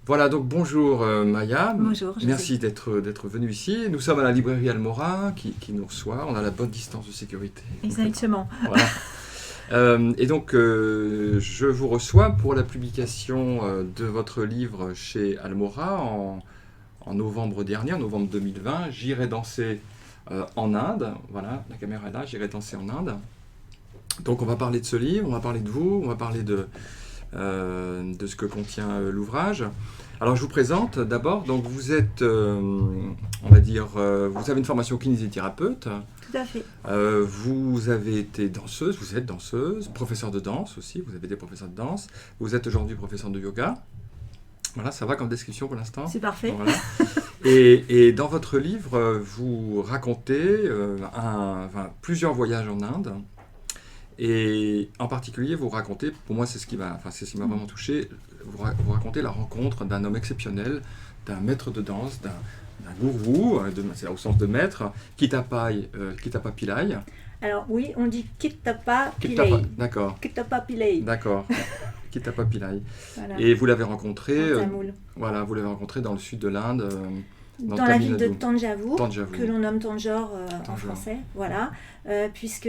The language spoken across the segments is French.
Voilà, donc bonjour Maya. Bonjour, José. Merci d'être venue ici. Nous sommes à la librairie Almora qui nous reçoit. On a la bonne distance de sécurité. Exactement. Voilà. Et donc, je vous reçois pour la publication de votre livre chez Almora en novembre dernier, en novembre 2020. J'irai danser en Inde. Voilà, la caméra est là. J'irai danser en Inde. Donc, on va parler de ce livre, on va parler de vous, on va parler de ce que contient l'ouvrage. Alors je vous présente d'abord, donc vous êtes, on va dire, vous avez une formation kinésithérapeute. Tout à fait. Vous avez été danseuse, vous êtes danseuse, professeur de danse aussi, vous avez été professeur de danse. Vous êtes aujourd'hui professeur de yoga. Voilà, ça va comme description pour l'instant. C'est parfait. Voilà. Et dans votre livre, vous racontez plusieurs voyages en Inde. Et en particulier, vous racontez, pour moi c'est ce qui m'a vraiment touché, vous racontez la rencontre d'un homme exceptionnel, d'un maître de danse, d'un gourou, c'est au sens de maître, Kittappa Pillai. Alors oui, on dit Kittappa Kittappa, Pillai. d'accord. Kittappa Pillai. D'accord. Kittappa Pillai. Voilà. Et vous l'avez rencontré, Tamoul. vous l'avez rencontré dans le sud de l'Inde. Dans la ville de Thanjavur, Thanjavur. que l'on nomme Tanjore en français, voilà, puisque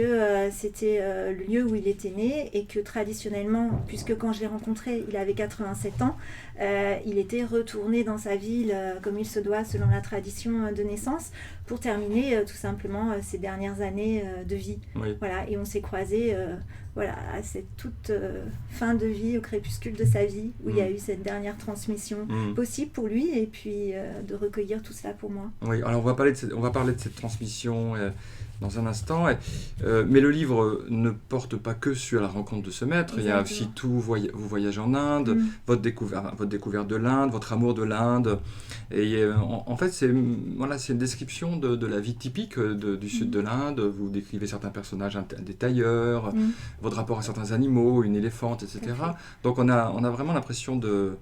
c'était le lieu où il était né et que traditionnellement, puisque quand je l'ai rencontré, il avait 87 ans, il était retourné dans sa ville comme il se doit selon la tradition de naissance pour terminer tout simplement ses dernières années de vie. Oui. Voilà, et on s'est croisés à cette toute fin de vie, au crépuscule de sa vie, où il y a eu cette dernière transmission possible pour lui et puis de recueillir tout cela pour moi. Oui, alors on va parler de cette transmission dans un instant, mais le livre ne porte pas que sur la rencontre de ce maître. Exactement. Il y a aussi tout vos voyages en Inde, votre découverte de l'Inde, votre amour de l'Inde, et en fait c'est une description de la vie typique du sud de l'Inde. Vous décrivez certains personnages, des tailleurs, votre rapport à certains animaux, une éléphante, etc. Donc on a vraiment l'impression de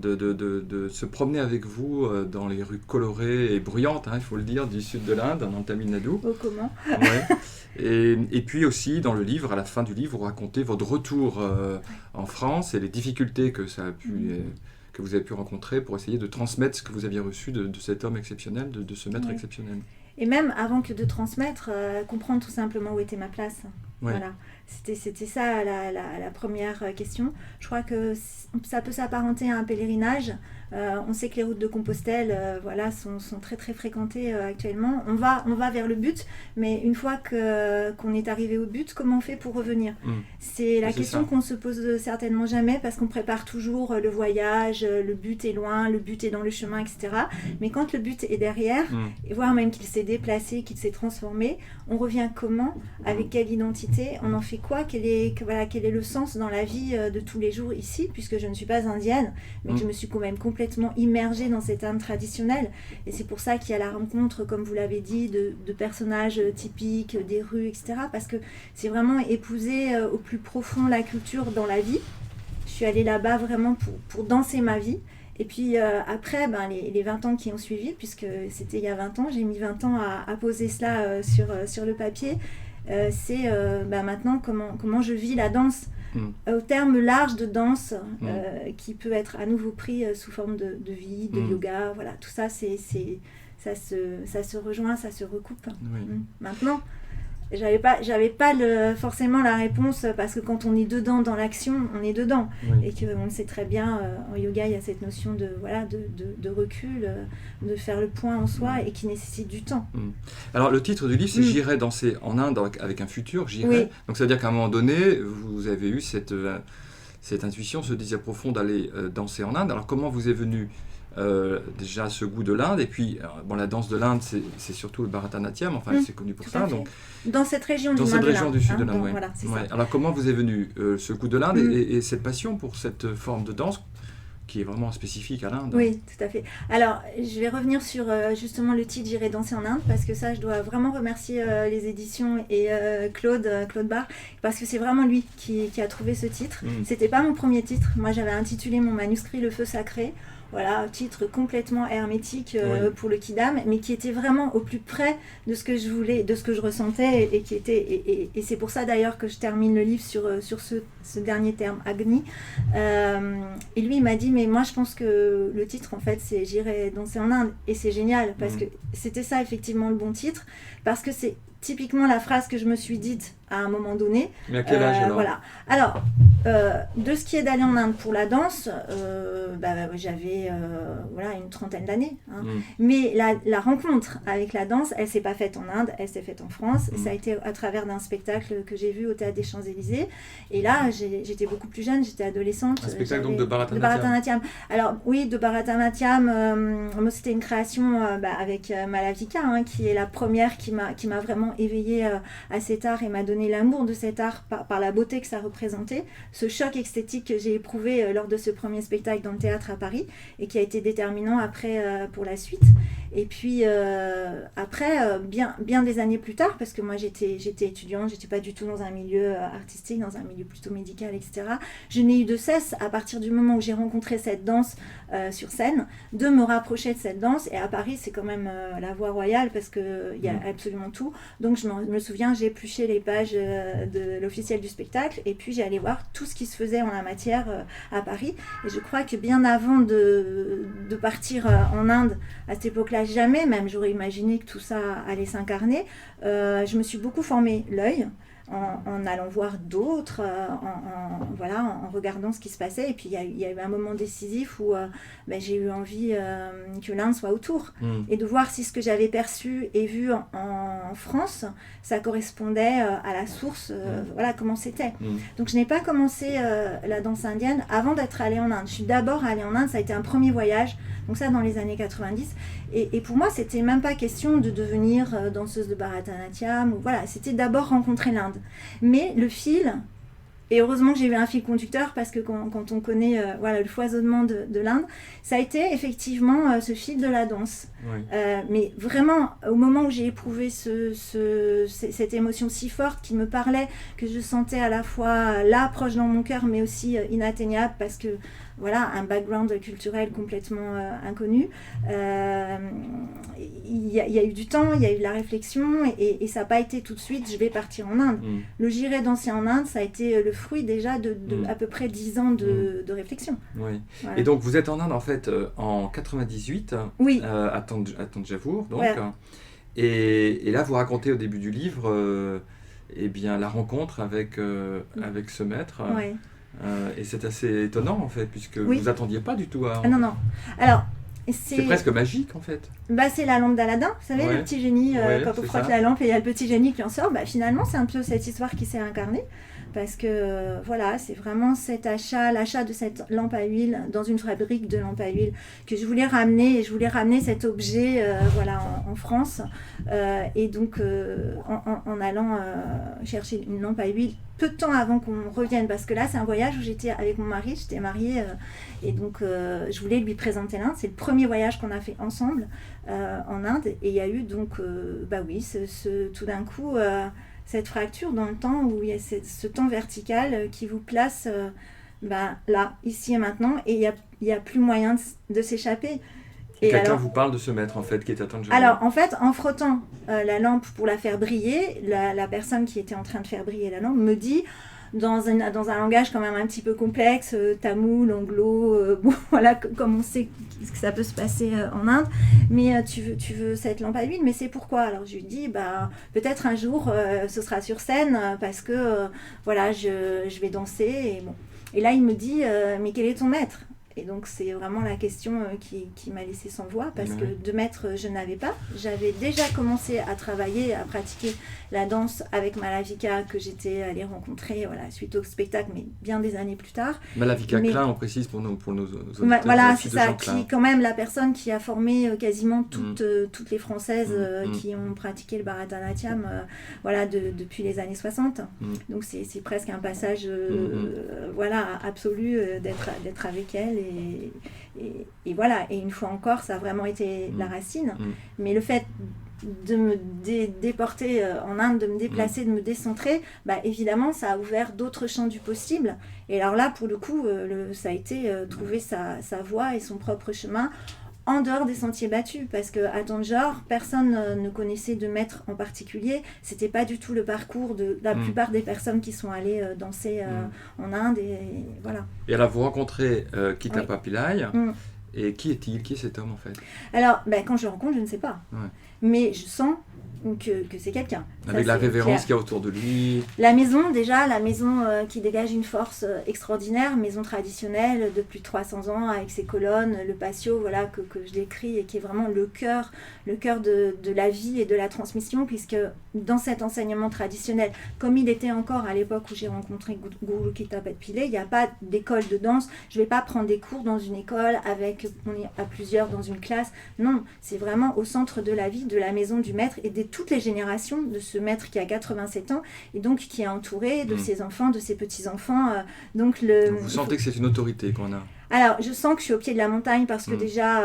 se promener avec vous dans les rues colorées et bruyantes, il faut le dire, du sud de l'Inde, dans le Tamil Nadu. Oh, comment ouais. Et puis aussi, dans le livre, à la fin du livre, vous racontez votre retour en France et les difficultés que vous avez pu rencontrer pour essayer de transmettre ce que vous aviez reçu de cet homme exceptionnel, de ce maître exceptionnel. Et même, avant que de transmettre, comprendre tout simplement où était ma place. Ouais. Voilà. C'était ça la première question. Je crois que ça peut s'apparenter à un pèlerinage. On sait que les routes de Compostelle sont très très fréquentées actuellement. On va vers le but, mais une fois qu'on est arrivé au but, comment on fait pour revenir ? C'est la question qu'on se pose certainement jamais, parce qu'on prépare toujours le voyage, le but est loin, le but est dans le chemin, etc. Mais quand le but est derrière, et voire même qu'il s'est déplacé, qu'il s'est transformé, on revient comment ? Avec quelle identité ? On en fait quoi ? Quel est le sens dans la vie de tous les jours ici, puisque je ne suis pas indienne, mais que je me suis quand même complètement immergée dans cette Inde traditionnelle. Et c'est pour ça qu'il y a la rencontre, comme vous l'avez dit, de personnages typiques, des rues, etc. Parce que c'est vraiment épouser au plus profond la culture dans la vie. Je suis allée là-bas vraiment pour danser ma vie. Et puis après, les 20 ans qui ont suivi, puisque c'était il y a 20 ans, j'ai mis 20 ans à poser cela sur le papier. C'est maintenant comment je vis la danse au terme large de danse qui peut être à nouveau pris sous forme de vie, de yoga, voilà, tout ça ça se rejoint, ça se recoupe. Maintenant, j'avais pas forcément la réponse, parce que quand on est dedans dans l'action, on est dedans, et qu'on le sait très bien, en yoga il y a cette notion de recul, de faire le point en soi, et qui nécessite du temps. Alors le titre du livre, c'est J'irai danser en Inde avec un futur, j'irai. Donc ça veut dire qu'à un moment donné, vous avez eu cette intuition, ce désir profond d'aller danser en Inde. Alors comment vous est venu déjà ce goût de l'Inde, et puis la danse de l'Inde, c'est surtout le Bharatanatyam, c'est connu pour ça. Donc, dans cette région du sud de l'Inde, voilà, c'est ça. Alors comment vous est venu ce goût de l'Inde et cette passion pour cette forme de danse qui est vraiment spécifique à l'Inde? Oui, tout à fait. Alors, je vais revenir sur justement le titre J'irai danser en Inde, parce que ça, je dois vraiment remercier les éditions et Claude Barre, parce que c'est vraiment lui qui a trouvé ce titre. C'était pas mon premier titre. Moi, j'avais intitulé mon manuscrit Le Feu Sacré. voilà, titre complètement hermétique pour le Quidam, mais qui était vraiment au plus près de ce que je voulais, de ce que je ressentais, et qui était, et c'est pour ça d'ailleurs que je termine le livre sur ce dernier terme, Agni. Et lui, il m'a dit, mais moi je pense que le titre, en fait, c'est J'irai danser en Inde, et c'est génial, parce que c'était ça effectivement le bon titre, parce que c'est typiquement la phrase que je me suis dite à un moment donné. Mais à quel âge alors ? Voilà. Alors, de ce qui est d'aller en Inde pour la danse, j'avais voilà, une trentaine d'années. Hein. Mais la rencontre avec la danse, elle ne s'est pas faite en Inde, elle s'est faite en France. Et ça a été à travers d'un spectacle que j'ai vu au Théâtre des Champs-Élysées. Et là, j'étais beaucoup plus jeune, j'étais adolescente. Un spectacle donc de Bharatanatyam. De Bharatanatyam. Alors oui, de Bharatanatyam, moi c'était une création avec Malavika, hein, qui est la première qui m'a vraiment éveillée à cet art et m'a donné l'amour de cet art par la beauté que ça représentait, ce choc esthétique que j'ai éprouvé lors de ce premier spectacle dans le théâtre à Paris et qui a été déterminant après pour la suite. Et puis après, bien des années plus tard, parce que moi j'étais étudiante, j'étais pas du tout dans un milieu artistique, dans un milieu plutôt médical, etc. Je n'ai eu de cesse, à partir du moment où j'ai rencontré cette danse sur scène, de me rapprocher de cette danse. Et à Paris, c'est quand même la voie royale, parce qu'il y a absolument tout. Donc je me souviens, j'ai épluché les pages de l'officiel du spectacle, et puis j'ai allé voir tout ce qui se faisait en la matière à Paris. Et je crois que bien avant de partir en Inde, à cette époque-là, jamais même j'aurais imaginé que tout ça allait s'incarner. Je me suis beaucoup formé l'œil en allant voir d'autres, en regardant ce qui se passait. Et puis il y a eu un moment décisif où j'ai eu envie que l'Inde soit autour et de voir si ce que j'avais perçu et vu en France, ça correspondait à la source, voilà comment c'était. Donc je n'ai pas commencé la danse indienne avant d'être allée en Inde. Je suis d'abord allée en Inde, ça a été un premier voyage, donc ça dans les années 90. Et pour moi, c'était même pas question de devenir danseuse de Bharatanatyam. Voilà, c'était d'abord rencontrer l'Inde. Mais le fil, et heureusement que j'ai eu un fil conducteur, parce que quand on connaît le foisonnement de l'Inde, ça a été effectivement ce fil de la danse. Oui. Mais vraiment, au moment où j'ai éprouvé cette émotion si forte qui me parlait, que je sentais à la fois là, proche dans mon cœur, mais aussi inatteignable, parce que voilà, un background culturel complètement inconnu. Il y a eu du temps, il y a eu de la réflexion, et ça n'a pas été tout de suite, je vais partir en Inde. Le J'irai danser en Inde, ça a été le fruit déjà de à peu près 10 ans de réflexion. Oui. Voilà. Et donc vous êtes en Inde en fait en 98, oui. à Thanjavur, donc. Ouais. Et là vous racontez au début du livre la rencontre avec ce maître. Oui. Et c'est assez étonnant en fait, puisque vous vous attendiez pas du tout à... Non. Alors, c'est presque magique en fait. C'est la lampe d'Aladin, vous savez, le petit génie, quand on frotte la lampe et il y a le petit génie qui en sort. Finalement, c'est un peu cette histoire qui s'est incarnée. Parce que c'est vraiment l'achat de cette lampe à huile dans une fabrique de lampes à huile que je voulais ramener, et je voulais ramener cet objet en France. Et donc en allant chercher une lampe à huile peu de temps avant qu'on revienne, parce que là c'est un voyage où j'étais avec mon mari, j'étais mariée, et donc je voulais lui présenter l'Inde. C'est le premier voyage qu'on a fait ensemble en Inde, et il y a eu donc tout d'un coup cette fracture dans le temps, où il y a ce temps vertical qui vous place là, ici et maintenant, et il n'y a plus moyen de s'échapper. Et quelqu'un vous parle de ce maître en fait qui est à Thanjavur. Alors en fait, en frottant la lampe pour la faire briller, la personne qui était en train de faire briller la lampe me dit, dans un langage quand même un petit peu complexe, tamoul, anglo, comme on sait que ça peut se passer en Inde, mais tu veux cette lampe à huile, mais c'est pourquoi? Alors je lui dis, peut-être un jour ce sera sur scène, parce que je vais danser, et là il me dit, mais quel est ton maître? Et donc c'est vraiment la question qui m'a laissée sans voix, parce que de maître je n'avais pas. J'avais déjà commencé à travailler, à pratiquer la danse avec Malavika, que j'étais allée rencontrer suite au spectacle, mais bien des années plus tard. Malavika Klein, on précise pour nos auditeurs. Voilà, c'est ça, qui quand même la personne qui a formé quasiment toutes les Françaises qui ont pratiqué le Bharatanatyam depuis les années 60. Donc c'est presque un passage absolu d'être avec elle. Et voilà, et une fois encore, ça a vraiment été la racine. Mais le fait de me déporter en Inde, de me déplacer, de me décentrer, évidemment, ça a ouvert d'autres champs du possible. Et alors là, pour le coup, ça a été trouver sa voie et son propre chemin en dehors des sentiers battus, parce qu'à Tanjore, personne ne connaissait de maître en particulier. C'était pas du tout le parcours de la plupart des personnes qui sont allées danser en Inde, et voilà. Et alors, vous rencontrez Kittappa Pillai, et qui est-il? Qui est cet homme, en fait? Alors, quand je le rencontre, je ne sais pas. Mais je sens que c'est quelqu'un. Avec la révérence qu'il y a autour de lui. La maison, qui dégage une force extraordinaire, maison traditionnelle de plus de 300 ans, avec ses colonnes, le patio, voilà, que je décris, et qui est vraiment le cœur de la vie et de la transmission, puisque dans cet enseignement traditionnel, comme il était encore à l'époque où j'ai rencontré Guru Kittappa Pillai, il n'y a pas d'école de danse. Je ne vais pas prendre des cours dans une école on est à plusieurs dans une classe. Non, c'est vraiment au centre de la vie, de la maison du maître et de toutes les générations de ce maître qui a 87 ans et donc qui est entouré de ses enfants, de ses petits-enfants. Donc vous sentez que c'est une autorité qu'on a? Alors, je sens que je suis au pied de la montagne parce que déjà,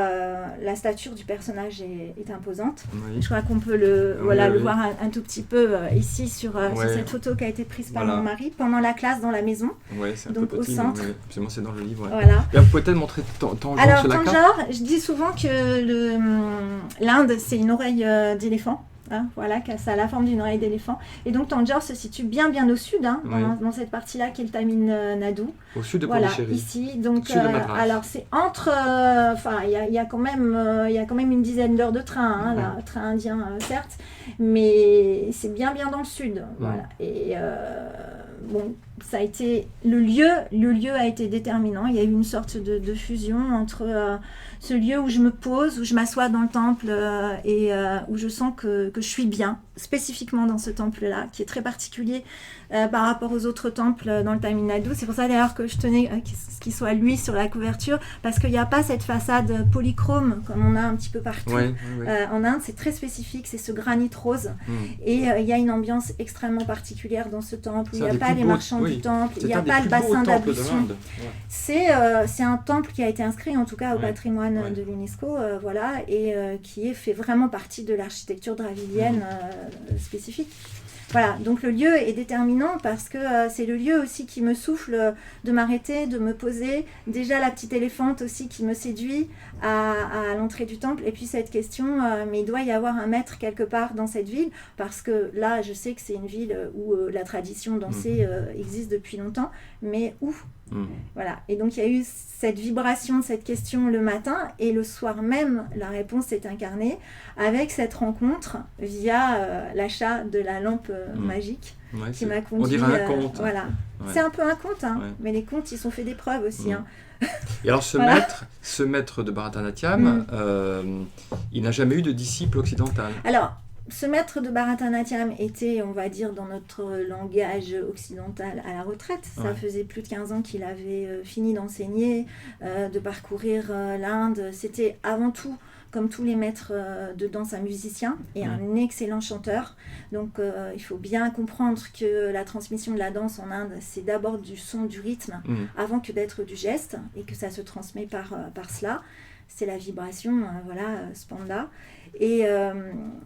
la stature du personnage est imposante. Oui. Je crois qu'on peut le voir un tout petit peu ici sur cette photo qui a été prise par mon mari pendant la classe dans la maison. Oui, c'est un donc peu petit, au centre. Moi, c'est dans le livre. Voilà. Et vous pouvez peut-être montrer Tanjore sur la carte. Alors, Tanjore, je dis souvent que l'Inde, c'est une oreille d'éléphant. Voilà, ça a la forme d'une oreille d'éléphant. Et donc Tanjore se situe bien au sud, dans cette partie-là qui est le Tamil Nadu. Au sud de Pondichéry. Ici. Donc, sud de Madras. alors c'est entre, il y a quand même une dizaine d'heures de train, train indien certes, mais c'est bien dans le sud. Voilà. Et ça a été le lieu a été déterminant. Il y a eu une sorte de fusion entre ce lieu où je me pose, où je m'assois dans le temple et où je sens que je suis bien, spécifiquement dans ce temple-là, qui est très particulier par rapport aux autres temples dans le Tamil Nadu. C'est pour ça d'ailleurs que je tenais qu'il soit lui sur la couverture, parce qu'il n'y a pas cette façade polychrome comme on a un petit peu partout. En Inde, c'est très spécifique, c'est ce granit rose. Et il y a une ambiance extrêmement particulière dans ce temple, où il n'y a pas les marchands du temple, il n'y a pas le bassin d'ablution. C'est un temple qui a été inscrit en tout cas au patrimoine de l'UNESCO, et qui fait vraiment partie de l'architecture dravidienne spécifique. Voilà, donc le lieu est déterminant parce que c'est le lieu aussi qui me souffle de m'arrêter, de me poser. Déjà la petite éléphante aussi qui me séduit à l'entrée du temple. Et puis cette question, mais il doit y avoir un maître quelque part dans cette ville, parce que là je sais que c'est une ville où la tradition dansée existe depuis longtemps, mais où ? Voilà, et donc il y a eu cette vibration de cette question le matin, et le soir même la réponse s'est incarnée avec cette rencontre via l'achat de la lampe magique qui m'a conduit. On dirait un conte. Voilà. C'est un peu un conte, mais les contes ils sont faits des preuves aussi. Et alors ce maître de Bharatanatyam, il n'a jamais eu de disciple occidental. Alors, ce maître de Bharatanatyam était, on va dire, dans notre langage occidental, à la retraite. Ça faisait plus de 15 ans qu'il avait fini d'enseigner, de parcourir l'Inde. C'était avant tout, comme tous les maîtres de danse, un musicien et un excellent chanteur. Donc il faut bien comprendre que la transmission de la danse en Inde, c'est d'abord du son, du rythme, avant que d'être du geste, et que ça se transmet par cela. C'est la vibration, Spanda. Et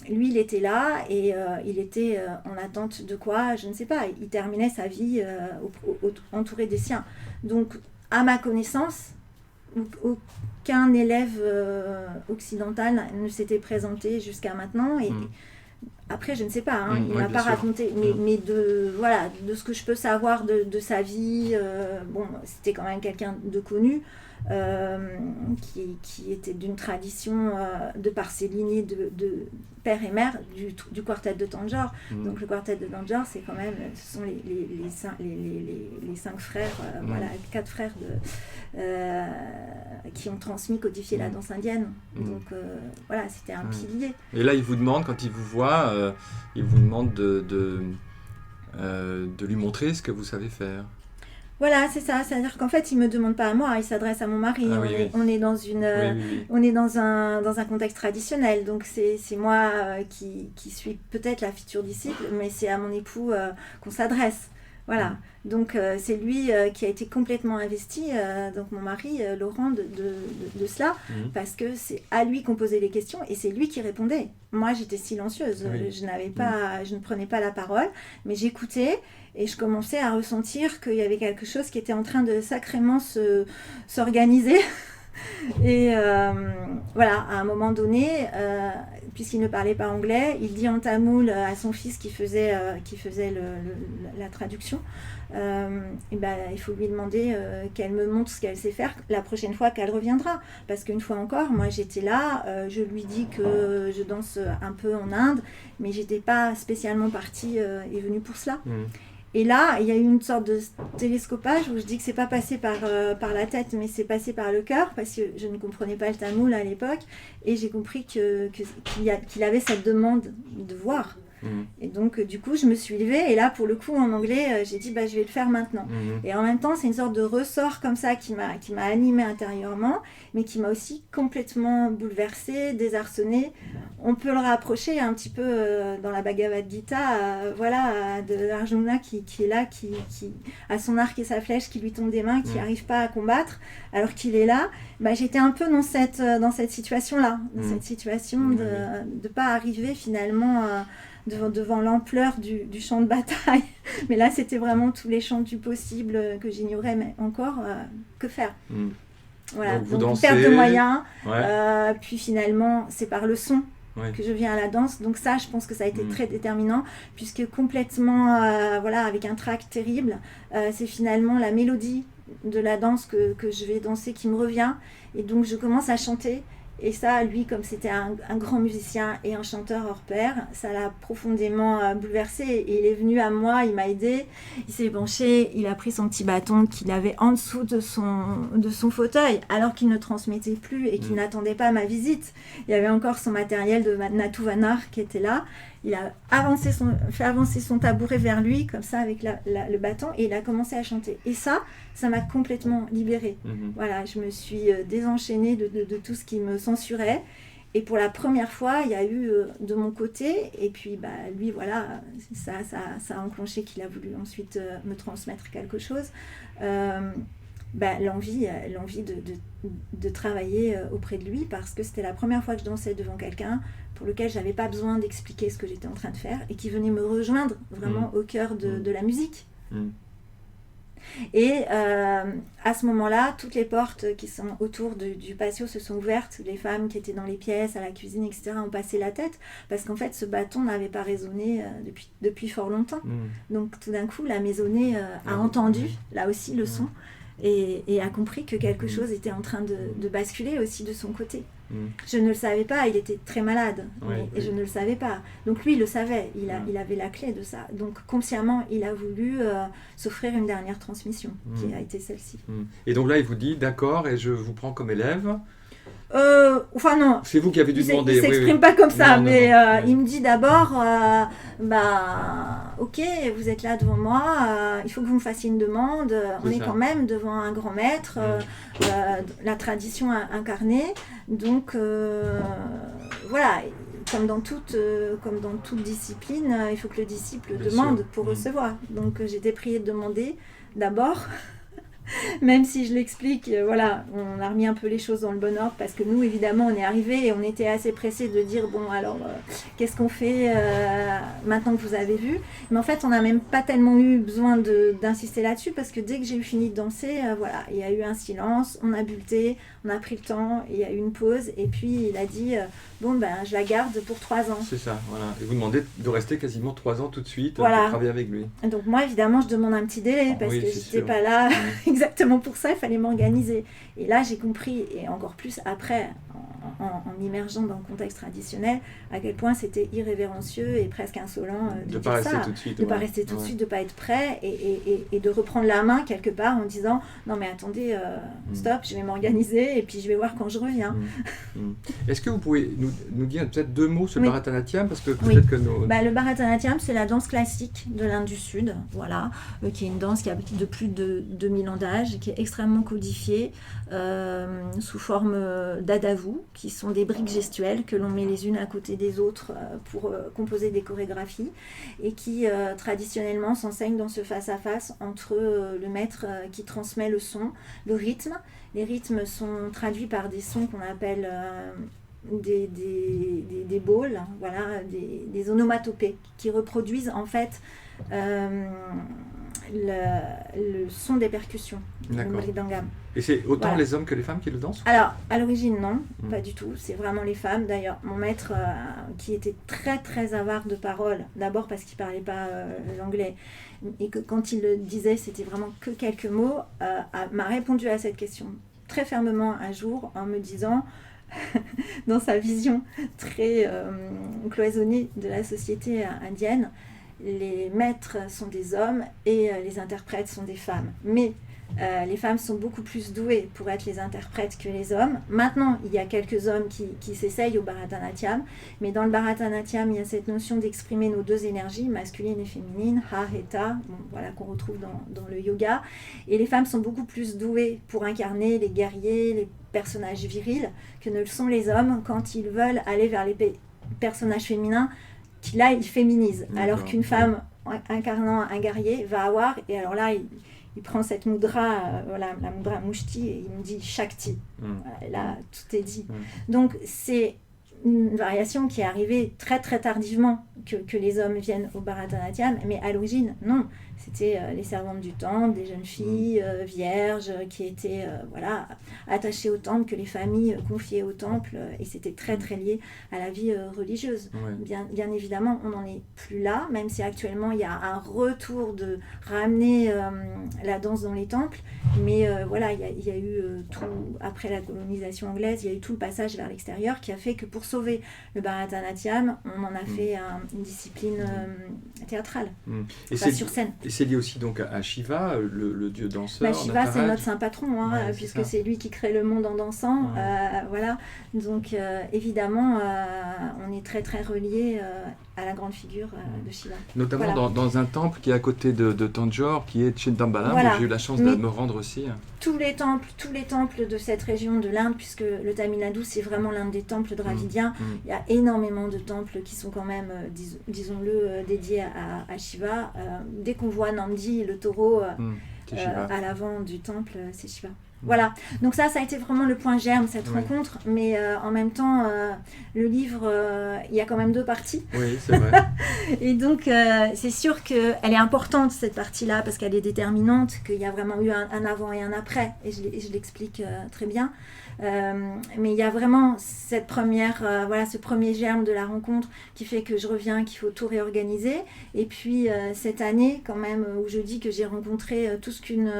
lui, il était là, et il était en attente de quoi, je ne sais pas. Il terminait sa vie entouré des siens. Donc, à ma connaissance, aucun élève occidental ne s'était présenté jusqu'à maintenant. Et après, je ne sais pas, il ne m'a pas raconté, mais de ce que je peux savoir de sa vie, c'était quand même quelqu'un de connu. Qui était d'une tradition de par ses lignées de père et mère du quartet de Tanjore. Donc le quartet de Tanjore, c'est quand même, ce sont les 5 frères, 4 frères qui ont transmis, codifié la danse indienne. Donc c'était un pilier. Et là, il vous demande, quand il vous voit, il vous demande de lui montrer ce que vous savez faire. Voilà, c'est ça. C'est-à-dire qu'en fait, il ne me demande pas à moi, il s'adresse à mon mari. On est dans on est dans un contexte traditionnel. Donc, c'est moi qui suis peut-être la future disciple, mais c'est à mon époux qu'on s'adresse. Voilà. Donc c'est lui qui a été complètement investi, donc mon mari, Laurent, de cela, parce que c'est à lui qu'on posait les questions et c'est lui qui répondait. Moi, j'étais silencieuse, je ne prenais pas la parole, mais j'écoutais et je commençais à ressentir qu'il y avait quelque chose qui était en train de sacrément s'organiser. Et voilà, à un moment donné, puisqu'il ne parlait pas anglais, il dit en tamoul à son fils qui faisait la traduction, et ben, il faut lui demander qu'elle me montre ce qu'elle sait faire la prochaine fois qu'elle reviendra. Parce qu'une fois encore, moi j'étais là, je lui dis que je danse un peu en Inde, mais j'étais pas spécialement partie et venue pour cela. Et là, il y a eu une sorte de télescopage où je dis que c'est pas passé par la tête, mais c'est passé par le cœur, parce que je ne comprenais pas le tamoul à l'époque, et j'ai compris qu'il avait cette demande de voir. Et donc, du coup, je me suis levée, et là, pour le coup, en anglais, j'ai dit, je vais le faire maintenant. Et en même temps, c'est une sorte de ressort comme ça qui m'a animée intérieurement, mais qui m'a aussi complètement bouleversée, désarçonnée. On peut le rapprocher un petit peu dans la Bhagavad Gita, de Arjuna qui est là, qui a son arc et sa flèche qui lui tombent des mains, qui n'arrive pas à combattre, alors qu'il est là. J'étais un peu dans cette situation-là, cette situation de ne pas arriver finalement devant l'ampleur du champ de bataille. Mais là, c'était vraiment tous les champs du possible que j'ignorais, mais encore, que faire Voilà, donc perte de moyens, puis finalement, c'est par le son que je viens à la danse. Donc ça, je pense que ça a été très déterminant, puisque complètement, avec un trac terrible, c'est finalement la mélodie de la danse que je vais danser qui me revient. Et donc, je commence à chanter. Et ça, lui, comme c'était un grand musicien et un chanteur hors pair, ça l'a profondément bouleversé. Et il est venu à moi, il m'a aidé, il s'est penché, il a pris son petit bâton qu'il avait en dessous de son fauteuil, alors qu'il ne transmettait plus et qu'il n'attendait pas ma visite. Il y avait encore son matériel de Nathuvanar qui était là. Il a fait avancer son tabouret vers lui, comme ça, avec le bâton, et il a commencé à chanter. Et ça m'a complètement libérée. Voilà, je me suis désenchaînée de tout ce qui me censurait. Et pour la première fois, il y a eu de mon côté, et puis lui, voilà, ça a enclenché qu'il a voulu ensuite me transmettre quelque chose. L'envie de travailler auprès de lui, parce que c'était la première fois que je dansais devant quelqu'un pour lequel je n'avais pas besoin d'expliquer ce que j'étais en train de faire et qui venait me rejoindre vraiment au cœur de la musique. Et à ce moment-là, toutes les portes qui sont autour du patio se sont ouvertes. Les femmes qui étaient dans les pièces, à la cuisine, etc. ont passé la tête parce qu'en fait, ce bâton n'avait pas résonné depuis fort longtemps. Donc tout d'un coup, la maisonnée a entendu, là aussi, le son. Et a compris que quelque chose était en train de basculer aussi de son côté. Je ne le savais pas, il était très malade, et je ne le savais pas. Donc lui, il le savait, il avait la clé de ça. Donc consciemment, il a voulu s'offrir une dernière transmission, qui a été celle-ci. Et donc là, il vous dit, d'accord, et je vous prends comme élève. Enfin non, c'est vous qui avez dû demander. Il ne s'exprime pas comme ça, mais il me dit d'abord, ok, vous êtes là devant moi, il faut que vous me fassiez une demande, on est quand même devant un grand maître, la tradition incarnée, donc voilà, comme dans toute discipline, il faut que le disciple demande pour recevoir. Donc j'étais priée de demander d'abord. Même si je l'explique, voilà, on a remis un peu les choses dans le bon ordre parce que nous, évidemment, on est arrivés et on était assez pressés de dire, bon, alors, qu'est-ce qu'on fait maintenant que vous avez vu ? Mais en fait, on n'a même pas tellement eu besoin d'insister là-dessus parce que dès que j'ai eu fini de danser, voilà, il y a eu un silence, on a buté, on a pris le temps, il y a eu une pause et puis il a dit, je la garde pour 3 ans. C'est ça, voilà. Et vous demandez de rester quasiment 3 ans tout de suite voilà. pour travailler avec lui. Donc moi, évidemment, je demande un petit délai parce que je n'étais pas là exactement pour ça, il fallait m'organiser. Et là, j'ai compris, et encore plus après, en m'immergeant dans le contexte traditionnel, à quel point c'était irrévérencieux et presque insolent de dire ça. De ne pas rester tout de suite, de ne pas être prêt et de reprendre la main quelque part en disant non mais attendez, stop, je vais m'organiser et puis je vais voir quand je reviens. Est-ce que vous pouvez nous dire peut-être 2 mots sur le Bharatanatyam parce que peut-être que le Bharatanatyam, c'est la danse classique de l'Inde du Sud, voilà, qui est une danse qui a de plus de 2000 ans d'âge, qui est extrêmement codifiée sous forme d'adavu, qui qui sont des briques gestuelles que l'on met les unes à côté des autres pour composer des chorégraphies et qui traditionnellement s'enseignent dans ce face-à-face entre le maître qui transmet le son, le rythme. Les rythmes sont traduits par des sons qu'on appelle des bowls, voilà, des onomatopées qui reproduisent en fait le son des percussions, le mridangam. Et c'est autant les hommes que les femmes qui le dansent? Alors, à l'origine, non, pas du tout. C'est vraiment les femmes. D'ailleurs, mon maître, qui était très, très avare de paroles, d'abord parce qu'il ne parlait pas l'anglais, et que quand il le disait, c'était vraiment que quelques mots, m'a répondu à cette question très fermement un jour en me disant, dans sa vision très cloisonnée de la société indienne, les maîtres sont des hommes et les interprètes sont des femmes. Mais les femmes sont beaucoup plus douées pour être les interprètes que les hommes. Maintenant, il y a quelques hommes qui s'essayent au Bharatanatyam, mais dans le Bharatanatyam, il y a cette notion d'exprimer nos deux énergies, masculine et féminine, ha et ta, voilà, qu'on retrouve dans le yoga. Et les femmes sont beaucoup plus douées pour incarner les guerriers, les personnages virils, que ne le sont les hommes quand ils veulent aller vers les personnages féminins, qui là, ils féminisent. Alors qu'une femme incarnant un guerrier va avoir, et alors là, il prend cette mudra, voilà, la mudra mushti, et il me dit Shakti. Voilà, là, tout est dit. Donc, c'est une variation qui est arrivée très très tardivement que les hommes viennent au Bharatanatyam, mais à l'origine, non. C'était les servantes du temple, des jeunes filles vierges qui étaient voilà, attachées au temple, que les familles confiaient au temple, et c'était très très lié à la vie religieuse. Bien évidemment, on n'en est plus là, même si actuellement il y a un retour de ramener la danse dans les temples, mais voilà, il y a eu tout, après la colonisation anglaise, il y a eu tout le passage vers l'extérieur qui a fait que pour sauver le Bharatanatyam, on en a fait une discipline théâtrale, sur scène. Et c'est lié aussi donc à Shiva, le dieu danseur. Shiva, c'est notre saint patron, puisque c'est lui qui crée le monde en dansant. Voilà. Donc évidemment, on est très très relié à la grande figure de Shiva. Notamment dans un temple qui est à côté de Tanjore, qui est Chindambalam, où j'ai eu la chance de me rendre aussi. Tous les temples de cette région de l'Inde, puisque le Tamil Nadu, c'est vraiment l'un des temples dravidiens. Il y a énormément de temples qui sont quand même, disons-le, dédiés à Shiva. Dès qu'on voit Nandi, le taureau, à l'avant du temple, c'est Shiva. Voilà, donc ça a été vraiment le point germe, cette rencontre, mais en même temps, le livre, il y a quand même 2 parties. Oui, c'est vrai. Et donc, c'est sûr qu'elle est importante, cette partie-là, parce qu'elle est déterminante, qu'il y a vraiment eu un avant et un après, et je l'explique très bien. Mais il y a vraiment cette première, ce premier germe de la rencontre qui fait que je reviens, qu'il faut tout réorganiser. Et puis cette année, quand même, où je dis que j'ai rencontré tout ce qu'une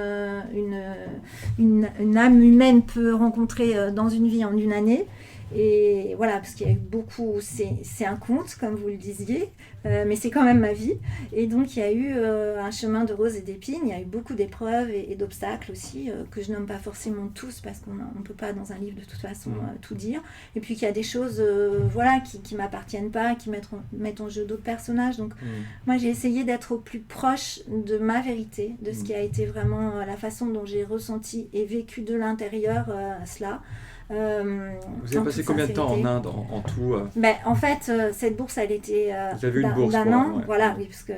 âme humaine peut rencontrer dans une vie en une année. Et voilà, parce qu'il y a eu beaucoup, c'est un conte, comme vous le disiez, mais c'est quand même ma vie. Et donc, il y a eu un chemin de roses et d'épines, il y a eu beaucoup d'épreuves et d'obstacles aussi, que je nomme pas forcément tous, parce qu'on ne peut pas, dans un livre, de toute façon, tout dire. Et puis qu'il y a des choses qui m'appartiennent pas, qui mettent en jeu d'autres personnages. Donc, moi, j'ai essayé d'être au plus proche de ma vérité, de ce qui a été vraiment la façon dont j'ai ressenti et vécu de l'intérieur cela. Vous avez passé combien de temps en Inde en tout En fait, cette bourse, elle était d'un an. Voilà, oui, parce que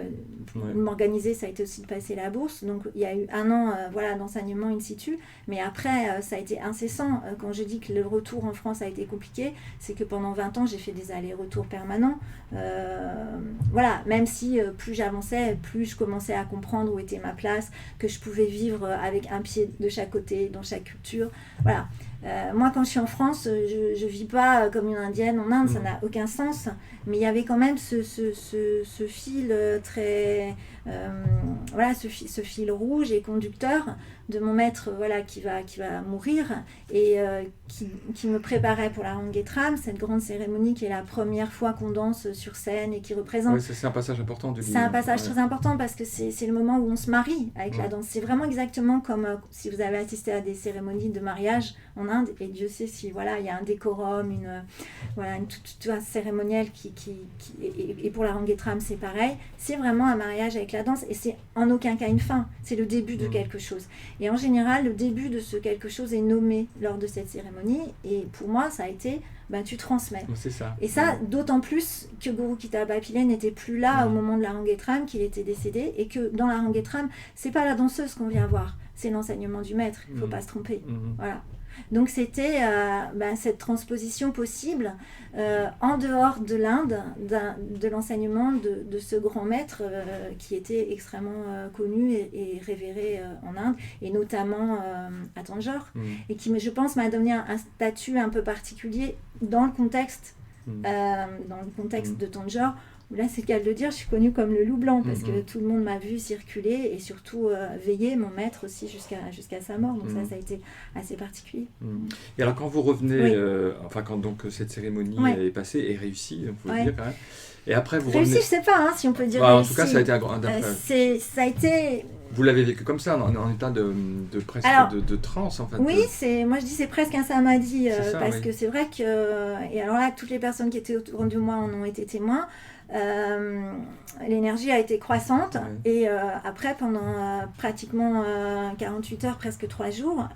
m'organiser, ça a été aussi de passer la bourse. Donc, il y a eu un an d'enseignement in situ. Mais après, ça a été incessant. Quand je dis que le retour en France a été compliqué, c'est que pendant 20 ans, j'ai fait des allers-retours permanents. Voilà, même si plus j'avançais, plus je commençais à comprendre où était ma place, que je pouvais vivre avec un pied de chaque côté, dans chaque culture. Voilà. Moi, quand je suis en France, je vis pas comme une Indienne en Inde, ça n'a aucun sens. Mais il y avait quand même ce fil très... ce fil rouge et conducteur de mon maître qui va mourir et qui me préparait pour la Rangetram, cette grande cérémonie qui est la première fois qu'on danse sur scène et qui représente... Oui, c'est un passage important du livre. C'est un passage très important parce que c'est le moment où on se marie avec la danse. C'est vraiment exactement comme si vous avez assisté à des cérémonies de mariage en Inde, et Dieu sait si il y a un décorum, une cérémonielle et pour la Rangetram c'est pareil. C'est vraiment un mariage avec la danse et c'est en aucun cas une fin, c'est le début de quelque chose. Et en général, le début de ce quelque chose est nommé lors de cette cérémonie. Et pour moi, ça a été tu transmets. C'est ça. Et ça, d'autant plus que Guru Kitaba Pillai n'était plus là au moment de la Rangetram, qu'il était décédé, et que dans la Rangetram, c'est pas la danseuse qu'on vient voir, c'est l'enseignement du maître, il faut pas se tromper. Voilà. Donc c'était cette transposition possible en dehors de l'Inde, de l'enseignement de ce grand maître qui était extrêmement connu et révéré en Inde, et notamment à Tanjore, et qui, je pense, m'a donné un statut un peu particulier dans le contexte, de Tanjore. Là, c'est le cas de le dire, je suis connue comme le loup blanc parce que tout le monde m'a vu circuler et surtout veiller, mon maître aussi jusqu'à sa mort. Donc ça a été assez particulier. Et alors, quand vous revenez, quand donc cette cérémonie est passée et réussie, on peut le dire quand même. Et après, vous revenez... Réussi, je sais pas si on peut dire réussi. En tout cas, ça a été ça a été... Vous l'avez vécu comme ça, en état de presque de transe, en fait. Oui, moi je dis c'est presque un samadhi, parce que c'est vrai que... Et alors là, toutes les personnes qui étaient autour de moi en ont été témoins. L'énergie a été croissante et après pendant pratiquement 48 heures, presque 3 jours,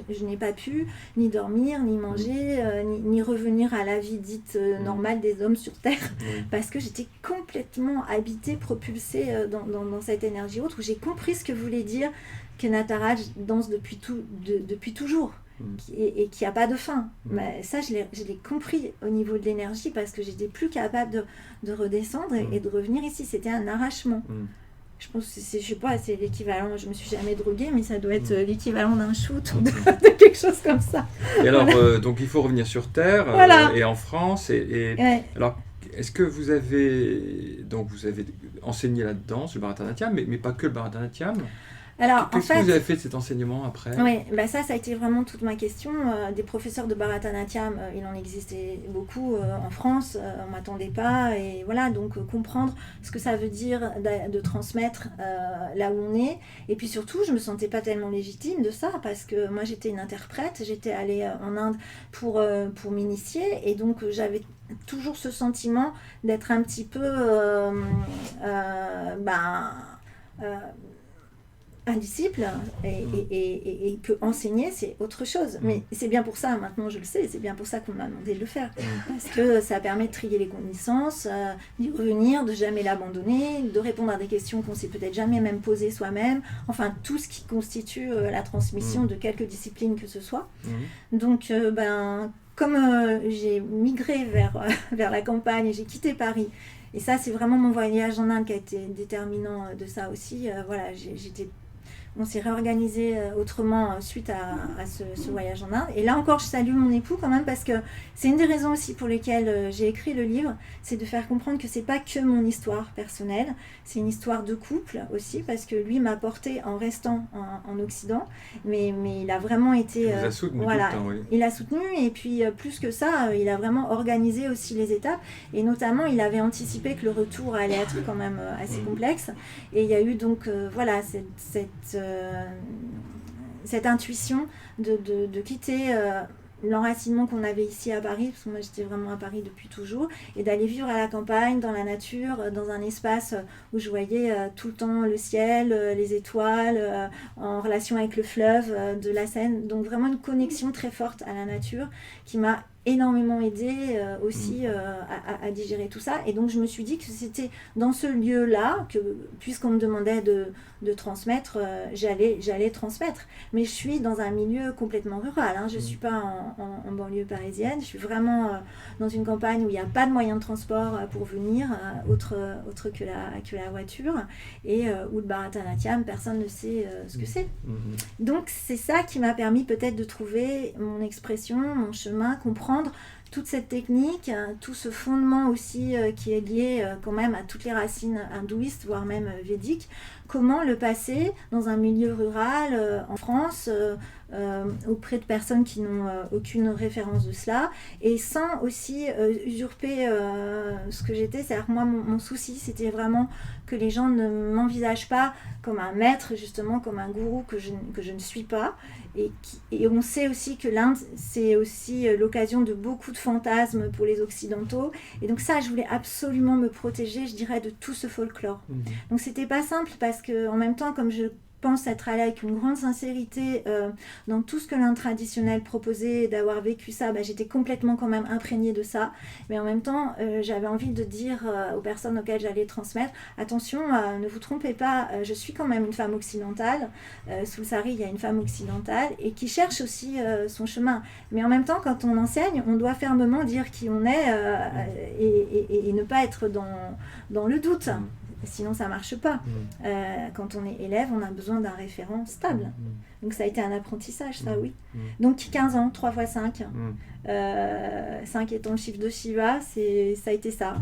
je n'ai pas pu ni dormir, ni manger, ni revenir à la vie dite normale des hommes sur Terre, parce que j'étais complètement habitée, propulsée dans cette énergie autre, où j'ai compris ce que voulait dire que Nataraj danse depuis toujours. Et qui n'a pas de fin. Mais ça, je l'ai compris au niveau de l'énergie, parce que j'étais plus capable de redescendre et de revenir ici. C'était un arrachement. Je pense que je sais pas, c'est l'équivalent, je me suis jamais droguée, mais ça doit être l'équivalent d'un shoot ou de quelque chose comme ça. Et alors, donc il faut revenir sur Terre, et en France. Alors, est-ce que vous avez enseigné la danse, le Bharatanatyam, mais pas que le Bharatanatyam? Alors, Qu'est-ce que vous avez fait de cet enseignement après? Oui, ça a été vraiment toute ma question. Des professeurs de Bharatanatyam, il en existait beaucoup en France, on ne m'attendait pas. Et voilà, donc comprendre ce que ça veut dire de transmettre là où on est. Et puis surtout, je ne me sentais pas tellement légitime de ça, parce que moi j'étais une interprète, j'étais allée en Inde pour m'initier, et donc j'avais toujours ce sentiment d'être un petit peu... un disciple, et que enseigner c'est autre chose, mais c'est bien pour ça, maintenant je le sais, c'est bien pour ça qu'on m'a demandé de le faire, parce que ça permet de trier les connaissances, d'y revenir, de jamais l'abandonner, de répondre à des questions qu'on s'est peut-être jamais même posées soi-même, enfin tout ce qui constitue la transmission de quelque discipline que ce soit. Donc comme j'ai migré vers la campagne et j'ai quitté Paris, et ça c'est vraiment mon voyage en Inde qui a été déterminant de ça aussi, on s'est réorganisé autrement suite à ce voyage en Inde. Et là encore, je salue mon époux quand même, parce que c'est une des raisons aussi pour lesquelles j'ai écrit le livre, c'est de faire comprendre que c'est pas que mon histoire personnelle, c'est une histoire de couple aussi, parce que lui m'a porté en restant en Occident, mais il a vraiment été... Il vous a soutenu tout le temps, oui. Il a soutenu, et puis plus que ça, il a vraiment organisé aussi les étapes, et notamment il avait anticipé que le retour allait être quand même assez complexe, et il y a eu donc cette intuition de quitter l'enracinement qu'on avait ici à Paris, parce que moi j'étais vraiment à Paris depuis toujours, et d'aller vivre à la campagne, dans la nature, dans un espace où je voyais tout le temps le ciel, les étoiles, en relation avec le fleuve de la Seine, donc vraiment une connexion très forte à la nature qui m'a énormément aidé aussi à digérer tout ça. Et donc je me suis dit que c'était dans ce lieu-là que, puisqu'on me demandait de transmettre, j'allais transmettre. Mais je suis dans un milieu complètement rural, je ne suis pas en banlieue parisienne, je suis vraiment dans une campagne où il n'y a pas de moyen de transport pour venir, autre que la voiture, et où le Bharatanatyam, personne ne sait ce que c'est. Donc c'est ça qui m'a permis peut-être de trouver mon expression, mon chemin, comprendre toute cette technique, tout ce fondement aussi qui est lié quand même à toutes les racines hindouistes, voire même védiques, comment le passer dans un milieu rural en France, auprès de personnes qui n'ont aucune référence de cela, et sans aussi usurper ce que j'étais. C'est-à-dire moi, mon souci, c'était vraiment que les gens ne m'envisagent pas comme un maître, justement, comme un gourou que je ne suis pas. Et on sait aussi que l'Inde, c'est aussi l'occasion de beaucoup de fantasmes pour les Occidentaux. Et donc ça, je voulais absolument me protéger, je dirais, de tout ce folklore. Donc c'était pas simple, parce que en même temps, comme je pense être allée avec une grande sincérité dans tout ce que l'Inde traditionnelle proposait, d'avoir vécu ça, j'étais complètement quand même imprégnée de ça. Mais en même temps, j'avais envie de dire aux personnes auxquelles j'allais transmettre, attention, ne vous trompez pas, je suis quand même une femme occidentale. Sous le sari, il y a une femme occidentale et qui cherche aussi son chemin. Mais en même temps, quand on enseigne, on doit fermement dire qui on est et ne pas être dans le doute. Sinon, ça ne marche pas. Quand on est élève, on a besoin d'un référent stable. Donc, ça a été un apprentissage, ça, oui. Donc, 15 ans, 3 x 5. 5 étant le chiffre de Shiva, ça a été ça.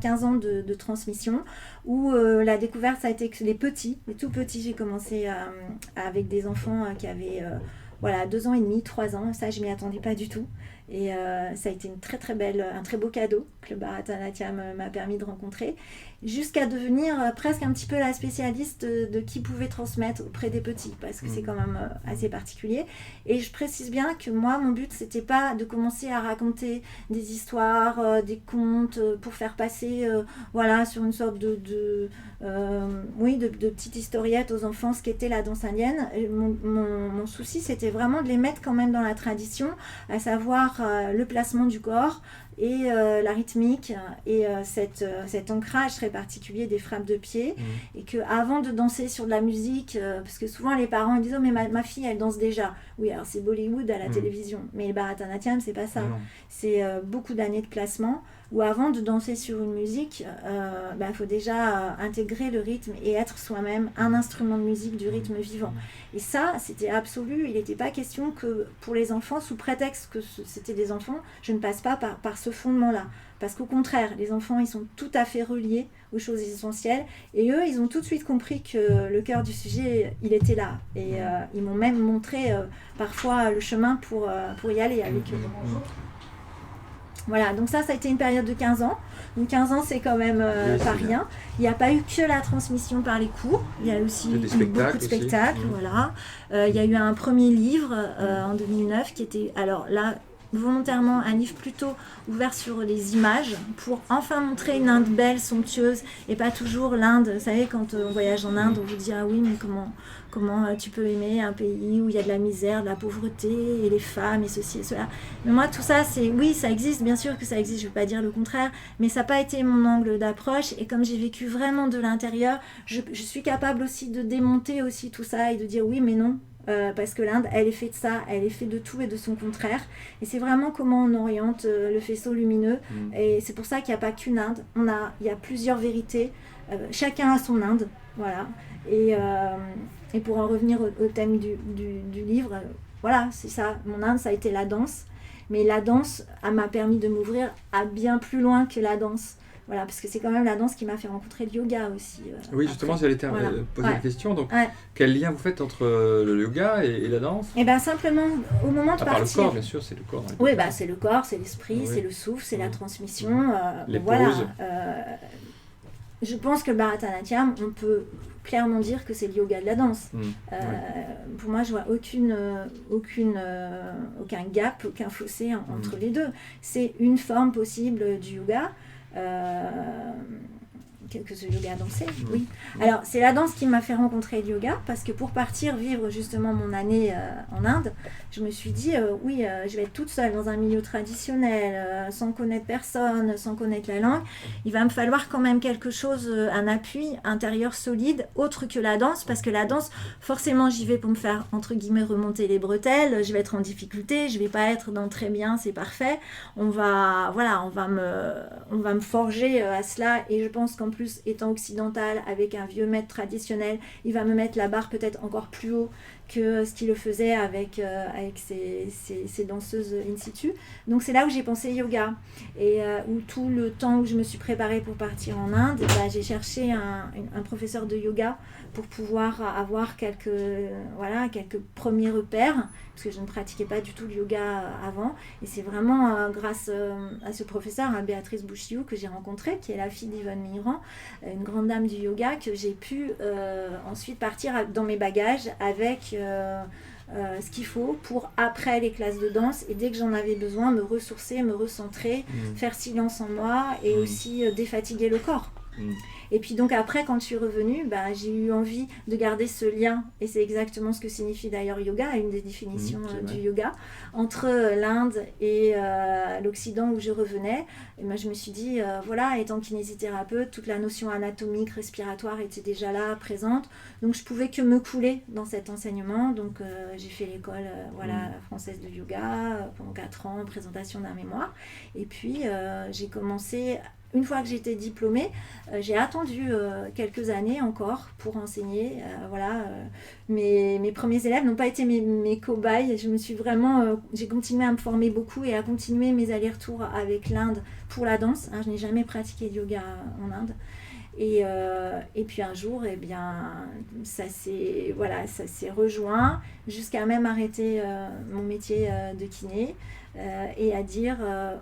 15 ans de transmission, où la découverte, ça a été que les tout petits, j'ai commencé avec des enfants qui avaient 2 ans et demi, 3 ans. Ça, je ne m'y attendais pas du tout. Et ça a été un très beau cadeau que le Bharatanatyam m'a permis de rencontrer, jusqu'à devenir presque un petit peu la spécialiste de qui pouvait transmettre auprès des petits, parce que c'est quand même assez particulier. Et je précise bien que moi, mon but, c'était pas de commencer à raconter des histoires, des contes, pour faire passer sur une sorte de petites historiettes aux enfants, ce qu'était la danse indienne. Mon souci, c'était vraiment de les mettre quand même dans la tradition, à savoir le placement du corps et la rythmique et cet ancrage très particulier des frappes de pied, et qu'avant de danser sur de la musique, parce que souvent les parents disent « Oh mais ma fille elle danse déjà ». Oui, alors c'est Bollywood à la télévision, mais le Bharatanatyam c'est pas ça. C'est beaucoup d'années de placement, où avant de danser sur une musique, faut déjà intégrer le rythme et être soi-même un instrument de musique du rythme vivant. Et ça, c'était absolu. Il n'était pas question que pour les enfants, sous prétexte que c'était des enfants, je ne passe pas par ce fondement-là. Parce qu'au contraire, les enfants, ils sont tout à fait reliés aux choses essentielles. Et eux, ils ont tout de suite compris que le cœur du sujet, il était là. Et ils m'ont même montré parfois le chemin pour y aller avec eux. Voilà, donc ça a été une période de 15 ans. Donc 15 ans, c'est quand même pas rien. Il n'y a pas eu que la transmission par les cours. Il y a aussi eu beaucoup de spectacles. Voilà. Il y a eu un premier livre en 2009 qui était, alors là, volontairement un livre plutôt ouvert sur les images, pour enfin montrer une Inde belle, somptueuse, et pas toujours l'Inde. Vous savez, quand on voyage en Inde, on vous dit « Ah oui, mais comment tu peux aimer un pays où il y a de la misère, de la pauvreté, et les femmes, et ceci et cela ». Mais moi, tout ça, oui, ça existe, bien sûr que ça existe, je ne veux pas dire le contraire, mais ça n'a pas été mon angle d'approche. Et comme j'ai vécu vraiment de l'intérieur, je suis capable aussi de démonter aussi tout ça et de dire « Oui, mais non ». Parce que l'Inde, elle est faite de ça, elle est faite de tout et de son contraire. Et c'est vraiment comment on oriente le faisceau lumineux. Et c'est pour ça qu'il n'y a pas qu'une Inde. Il y a plusieurs vérités. Chacun a son Inde. Voilà. Et pour en revenir au thème du livre, voilà, c'est ça. Mon Inde, ça a été la danse. Mais la danse m'a permis de m'ouvrir à bien plus loin que la danse. Voilà, parce que c'est quand même la danse qui m'a fait rencontrer le yoga aussi. Oui, justement, j'allais poser la question. Donc, quel lien vous faites entre le yoga et la danse ? Eh bien, simplement, au moment de partir... le corps, bien sûr, c'est le corps. Oui, c'est le corps, c'est l'esprit, c'est le souffle, c'est la transmission. Les pauses. Je pense que le Bharatanatyam, on peut clairement dire que c'est le yoga de la danse. Pour moi, je vois aucun gap, aucun fossé entre les deux. C'est une forme possible du yoga. Que ce yoga dansé, oui. Alors, c'est la danse qui m'a fait rencontrer le yoga, parce que pour partir vivre justement mon année en Inde, je me suis dit, je vais être toute seule dans un milieu traditionnel, sans connaître personne, sans connaître la langue. Il va me falloir quand même quelque chose, un appui intérieur solide, autre que la danse, parce que la danse, forcément, j'y vais pour me faire, entre guillemets, remonter les bretelles, je vais être en difficulté, je vais pas être dans très bien, c'est parfait. On va me forger à cela, et je pense qu'en plus, étant occidentale, avec un vieux maître traditionnel, il va me mettre la barre peut-être encore plus haut que ce qu'il le faisait avec ses danseuses in situ. Donc c'est là où j'ai pensé yoga, et où tout le temps où je me suis préparée pour partir en Inde, j'ai cherché un professeur de yoga pour pouvoir avoir quelques premiers repères, parce que je ne pratiquais pas du tout le yoga avant. Et c'est vraiment grâce à ce professeur, Béatrice Bouchiou, que j'ai rencontré, qui est la fille d'Yvonne Migran, une grande dame du yoga, que j'ai pu ensuite partir dans mes bagages avec ce qu'il faut pour après les classes de danse, et dès que j'en avais besoin, me ressourcer, me recentrer, faire silence en moi, et aussi défatiguer le corps. Et puis donc après, quand je suis revenue, j'ai eu envie de garder ce lien, et c'est exactement ce que signifie d'ailleurs yoga, une des définitions du yoga, entre l'Inde et l'Occident où je revenais. Et moi je me suis dit, voilà, étant kinésithérapeute, toute la notion anatomique, respiratoire était déjà là, présente, donc je pouvais que me couler dans cet enseignement. Donc j'ai fait l'école française de yoga pendant 4 ans, présentation d'un mémoire, et puis j'ai commencé. Une fois que j'étais diplômée, j'ai attendu quelques années encore pour enseigner. Mes premiers élèves n'ont pas été mes cobayes. J'ai continué à me former beaucoup et à continuer mes allers-retours avec l'Inde pour la danse. Je n'ai jamais pratiqué de yoga en Inde. Et puis un jour, ça s'est rejoint jusqu'à même arrêter mon métier de kiné. Et à dire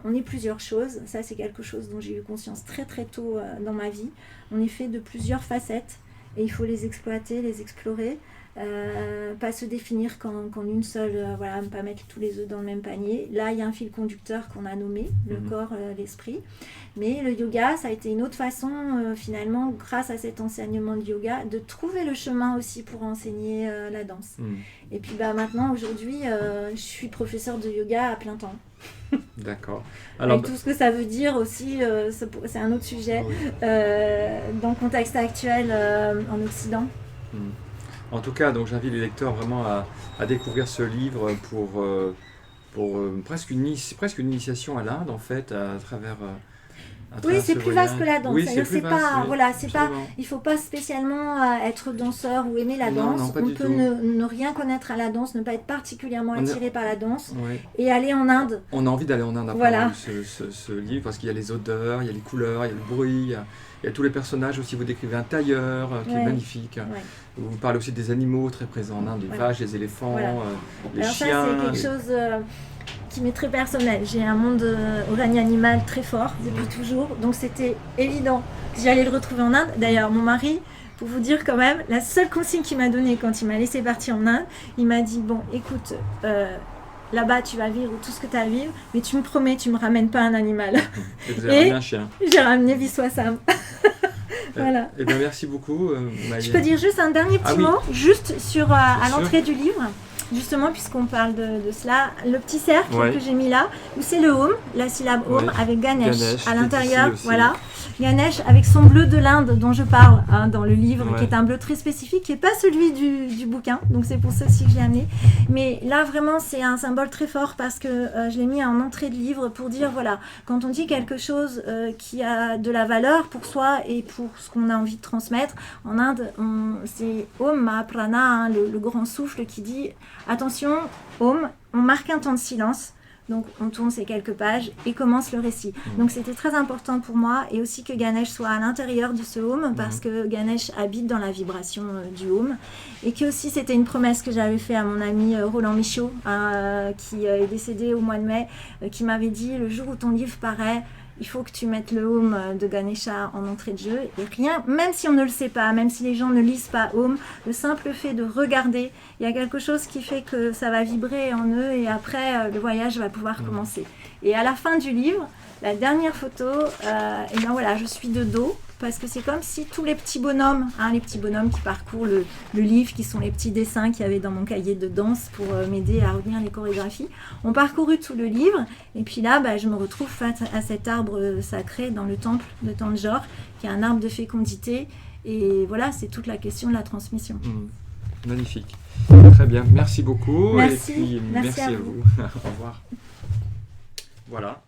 on est plusieurs choses. Ça, c'est quelque chose dont j'ai eu conscience très très tôt dans ma vie. On est fait de plusieurs facettes et il faut les exploiter, les explorer, pas se définir qu'en une seule, ne pas mettre tous les œufs dans le même panier. Là, il y a un fil conducteur qu'on a nommé, le corps, l'esprit. Mais le yoga, ça a été une autre façon, finalement, grâce à cet enseignement de yoga, de trouver le chemin aussi pour enseigner la danse. Et puis maintenant, aujourd'hui, je suis professeure de yoga à plein temps. D'accord. Alors, et tout ce que ça veut dire aussi, c'est un autre sujet, dans le contexte actuel en Occident. En tout cas, donc j'invite les lecteurs vraiment à découvrir ce livre pour presque une initiation à l'Inde, en fait, à travers oui, c'est plus vaste que la danse. Oui, c'est pas, il ne faut pas spécialement être danseur ou aimer la danse. On peut ne rien connaître à la danse, ne pas être particulièrement attiré par la danse et aller en Inde. On a envie d'aller en Inde après ce livre parce qu'il y a les odeurs, il y a les couleurs, il y a le bruit, il y a tous les personnages aussi. Vous décrivez un tailleur qui est magnifique. Vous parlez aussi des animaux très présents en Inde, les vaches, les éléphants, les chiens. Ça, c'est quelque chose qui m'est très personnel. J'ai un monde au règne animal très fort depuis toujours, donc c'était évident que j'allais le retrouver en Inde. D'ailleurs, mon mari, pour vous dire quand même, la seule consigne qu'il m'a donnée quand il m'a laissé partir en Inde, il m'a dit, bon, écoute, là-bas tu vas vivre tout ce que tu as à vivre, mais tu me promets, tu me ramènes pas un animal. Et vous avez ramené un chien. J'ai ramené Viswasam. Voilà. Eh bien, merci beaucoup, Maïa. Je peux dire juste un dernier petit mot, juste à l'entrée du livre. Justement, puisqu'on parle de cela, le petit cercle que j'ai mis là, où c'est le Om, la syllabe Om, avec Ganesh à l'intérieur, voilà. Ganesh avec son bleu de l'Inde dont je parle dans le livre, qui est un bleu très spécifique, qui n'est pas celui du bouquin, donc c'est pour ça aussi que je l'ai amené. Mais là, vraiment, c'est un symbole très fort parce que je l'ai mis en entrée de livre pour dire, voilà, quand on dit quelque chose qui a de la valeur pour soi et pour ce qu'on a envie de transmettre, en Inde, c'est Om Mahaprana, le grand souffle qui dit, attention, Om, on marque un temps de silence. Donc on tourne ces quelques pages et commence le récit. Donc c'était très important pour moi et aussi que Ganesh soit à l'intérieur de ce Om parce que Ganesh habite dans la vibration du Om et que aussi c'était une promesse que j'avais fait à mon ami Roland Michaud qui est décédé au mois de mai, qui m'avait dit le jour où ton livre paraît, il faut que tu mettes le Om de Ganesha en entrée de jeu. Et rien, même si on ne le sait pas, même si les gens ne lisent pas Om, le simple fait de regarder, il y a quelque chose qui fait que ça va vibrer en eux et après, le voyage va pouvoir commencer. Et à la fin du livre, la dernière photo, et bien voilà, je suis de dos, parce que c'est comme si tous les petits bonhommes, les petits bonhommes qui parcourent le livre, qui sont les petits dessins qu'il y avait dans mon cahier de danse pour m'aider à retenir les chorégraphies, ont parcouru tout le livre. Et puis là, je me retrouve face à cet arbre sacré dans le temple de Tanjore, qui est un arbre de fécondité. Et voilà, c'est toute la question de la transmission. Magnifique. Très bien. Merci beaucoup. Merci. Et puis, merci à vous. Au revoir. Voilà.